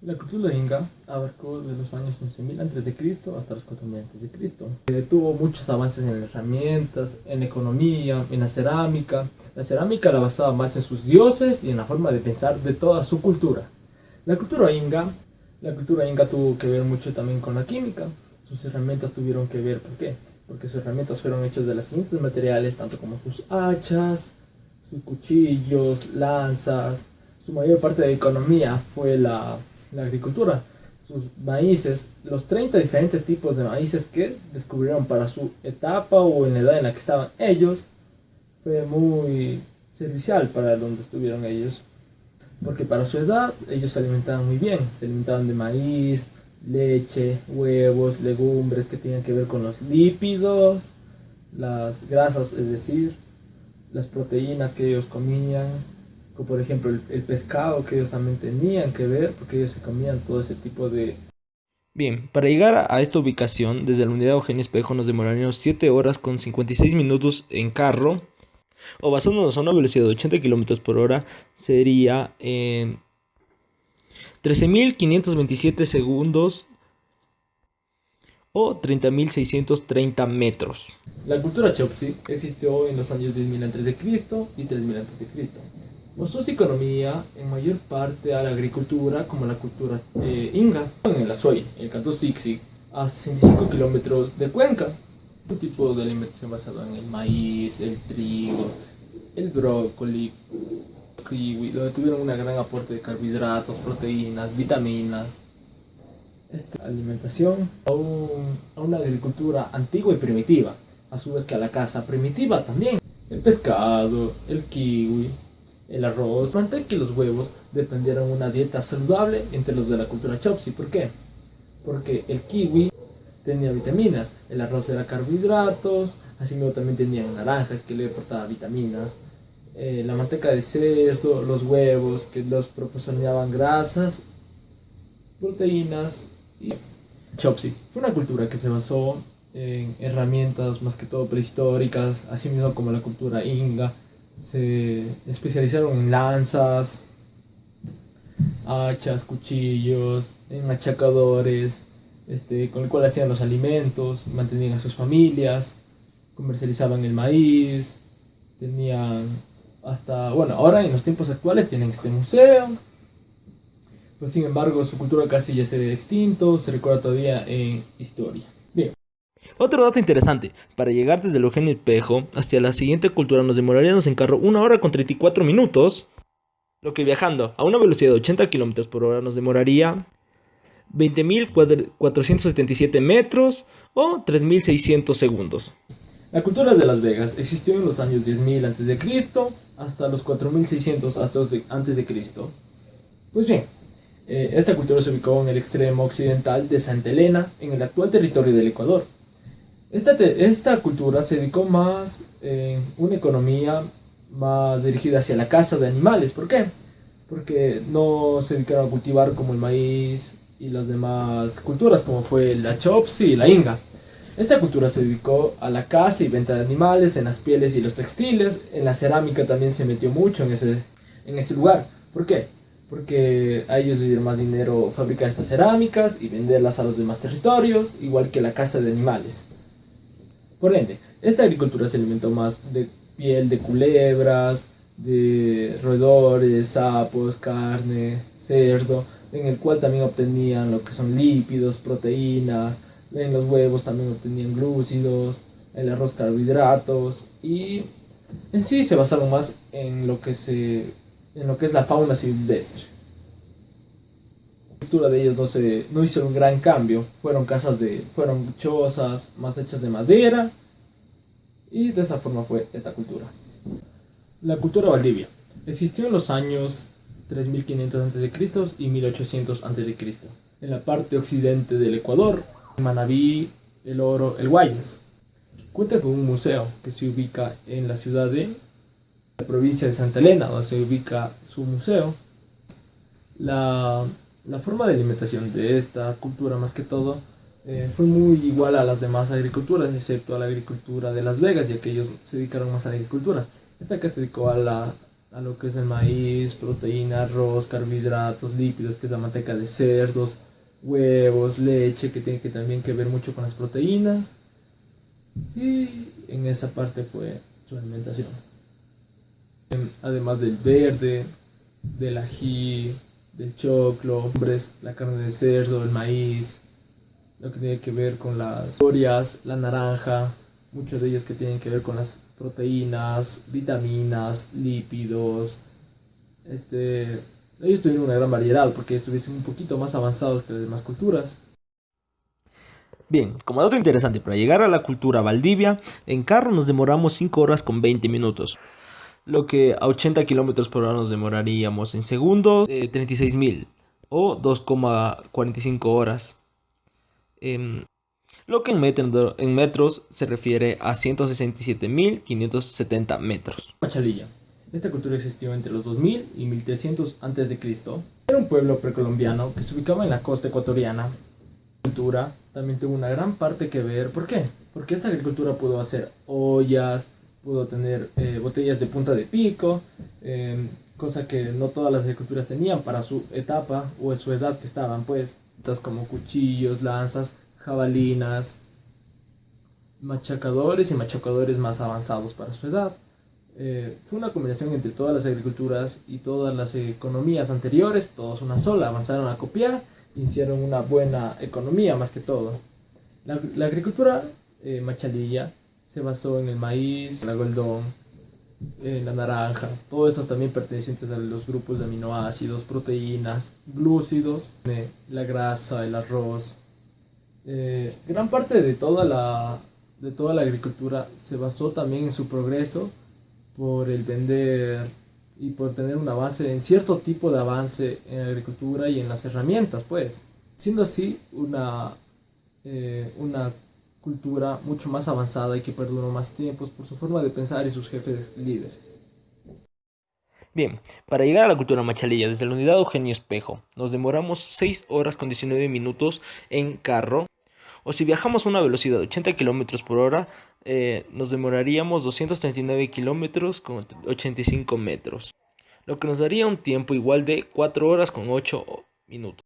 La cultura inca abarcó de los años 11.000 a.C. hasta los 4.000 a.C. Tuvo muchos avances en herramientas, en la economía, en la cerámica. La cerámica la basaba más en sus dioses y en la forma de pensar de toda su cultura. La cultura inca, la cultura inca tuvo que ver mucho también con la química. Sus herramientas tuvieron que ver, ¿por qué? Porque sus herramientas fueron hechas de los siguientes materiales, tanto como sus hachas, sus cuchillos, lanzas. Su mayor parte de la economía fue la agricultura, sus maíces, los 30 diferentes tipos de maíces que descubrieron para su etapa o en la edad en la que estaban ellos, fue muy servicial para donde estuvieron ellos, porque para su edad ellos se alimentaban muy bien, se alimentaban de maíz, leche, huevos, legumbres que tienen que ver con los lípidos, las grasas, es decir, las proteínas que ellos comían, como por ejemplo el pescado que ellos también tenían que ver, porque ellos se comían todo ese tipo de... Bien, para llegar a esta ubicación, desde la unidad Eugenio Espejo nos demoraríamos 7 horas con 56 minutos en carro, o basándonos a una velocidad de 80 kilómetros por hora, sería en 13.527 segundos o 30.630 metros. La cultura Chopsi existió en los años 10.000 a.C. y 3.000 a.C. Basó su economía en mayor parte a la agricultura, como la cultura inga. En el Azuay, el Cantón Sixi, a 65 kilómetros de Cuenca. Un tipo de alimentación basado en el maíz, el trigo, el brócoli, el kiwi, donde tuvieron un gran aporte de carbohidratos, proteínas, vitaminas. Esta alimentación a una agricultura antigua y primitiva, a su vez que a la caza primitiva también. El pescado, el kiwi, el arroz, la manteca y los huevos dependieron de una dieta saludable entre los de la cultura Chopsi. ¿Por qué? Porque el kiwi tenía vitaminas, el arroz era carbohidratos, así mismo también tenían naranjas que le aportaban vitaminas, la manteca de cerdo, los huevos que los proporcionaban grasas, proteínas y Chopsi. Fue una cultura que se basó en herramientas más que todo prehistóricas, así mismo como la cultura inga. Se especializaron en lanzas, hachas, cuchillos, en machacadores, con el cual hacían los alimentos, mantenían a sus familias, comercializaban el maíz, tenían hasta, bueno, ahora en los tiempos actuales tienen este museo, pues sin embargo su cultura casi ya se ve extinto, se recuerda todavía en historia. Bien. Otro dato interesante, para llegar desde el Eugenio Espejo hasta la siguiente cultura nos demoraríamos en carro 1 hora con 34 minutos, lo que viajando a una velocidad de 80 kilómetros por hora nos demoraría 20.477 metros o 3.600 segundos. La cultura de Las Vegas existió en los años 10.000 a.C. hasta los 4.600 a.C. Pues bien, esta cultura se ubicó en el extremo occidental de Santa Elena, en el actual territorio del Ecuador. Esta cultura se dedicó más en una economía más dirigida hacia la caza de animales. ¿Por qué? Porque no se dedicaron a cultivar como el maíz y las demás culturas, como fue la Chopsi y la Inga. Esta cultura se dedicó a la caza y venta de animales, en las pieles y los textiles. En la cerámica también se metió mucho en ese lugar. ¿Por qué? Porque a ellos les dieron más dinero fabricar estas cerámicas y venderlas a los demás territorios, igual que la caza de animales. Por ende, esta agricultura se alimentó más de piel de culebras, de roedores, sapos, carne, cerdo, en el cual también obtenían lo que son lípidos, proteínas, en los huevos también obtenían glúcidos, el arroz carbohidratos y en sí se basaron más en lo que es la fauna silvestre. La cultura de ellos no hicieron un gran cambio, fueron chozas más hechas de madera y de esa forma fue esta cultura. La cultura Valdivia existió en los años 3.500 a.C. y 1.800 a.C. en la parte occidente del Ecuador, Manabí, El Oro, El Guayas. Cuenta con un museo que se ubica en la ciudad de la provincia de Santa Elena, donde se ubica su museo. La, la forma de alimentación de esta cultura, más que todo, fue muy igual a las demás agriculturas, excepto a la agricultura de Las Vegas, ya que ellos se dedicaron más a la agricultura. Esta que se dedicó a lo que es el maíz, proteína, arroz, carbohidratos, lípidos, que es la manteca de cerdos, huevos, leche, que tiene que también que ver mucho con las proteínas. Y en esa parte fue su alimentación. Además del verde, del ají, del choclo, la carne de cerdo, el maíz, lo que tiene que ver con las zanahorias, la naranja, muchos de ellos que tienen que ver con las proteínas, vitaminas, lípidos. Ellos tuvieron una gran variedad porque estuviesen un poquito más avanzados que las demás culturas. Bien, como dato interesante, para llegar a la cultura Valdivia, en carro nos demoramos 5 horas con 20 minutos, lo que a 80 kilómetros por hora nos demoraríamos en segundos, 36.000 o 2,45 horas. Em, lo que en metros se refiere a 167.570 metros. Machalilla. Esta cultura existió entre los 2000 y 1300 a.C. Era un pueblo precolombiano que se ubicaba en la costa ecuatoriana. La agricultura también tuvo una gran parte que ver. ¿Por qué? Porque esta agricultura pudo hacer ollas, pudo tener botellas de punta de pico, cosa que no todas las agriculturas tenían para su etapa o en su edad que estaban, pues, como cuchillos, lanzas, jabalinas, machacadores y machacadores más avanzados para su edad. Fue una combinación entre todas las agriculturas y todas las economías anteriores, todos una sola, avanzaron a copiar, hicieron una buena economía más que todo. La agricultura machalilla se basó en el maíz, el algodón, la naranja, todos estos también pertenecientes a los grupos de aminoácidos, proteínas, glúcidos, la grasa, el arroz. Gran parte de toda la agricultura se basó también en su progreso por el vender y por tener un avance en cierto tipo de avance en la agricultura y en las herramientas, pues, siendo así una cultura mucho más avanzada y que perduró más tiempos por su forma de pensar y sus jefes líderes. Bien, para llegar a la cultura machalilla desde la unidad Eugenio Espejo, nos demoramos 6 horas con 19 minutos en carro, o si viajamos a una velocidad de 80 kilómetros por hora, nos demoraríamos 239 kilómetros con 85 metros, lo que nos daría un tiempo igual de 4 horas con 8 minutos.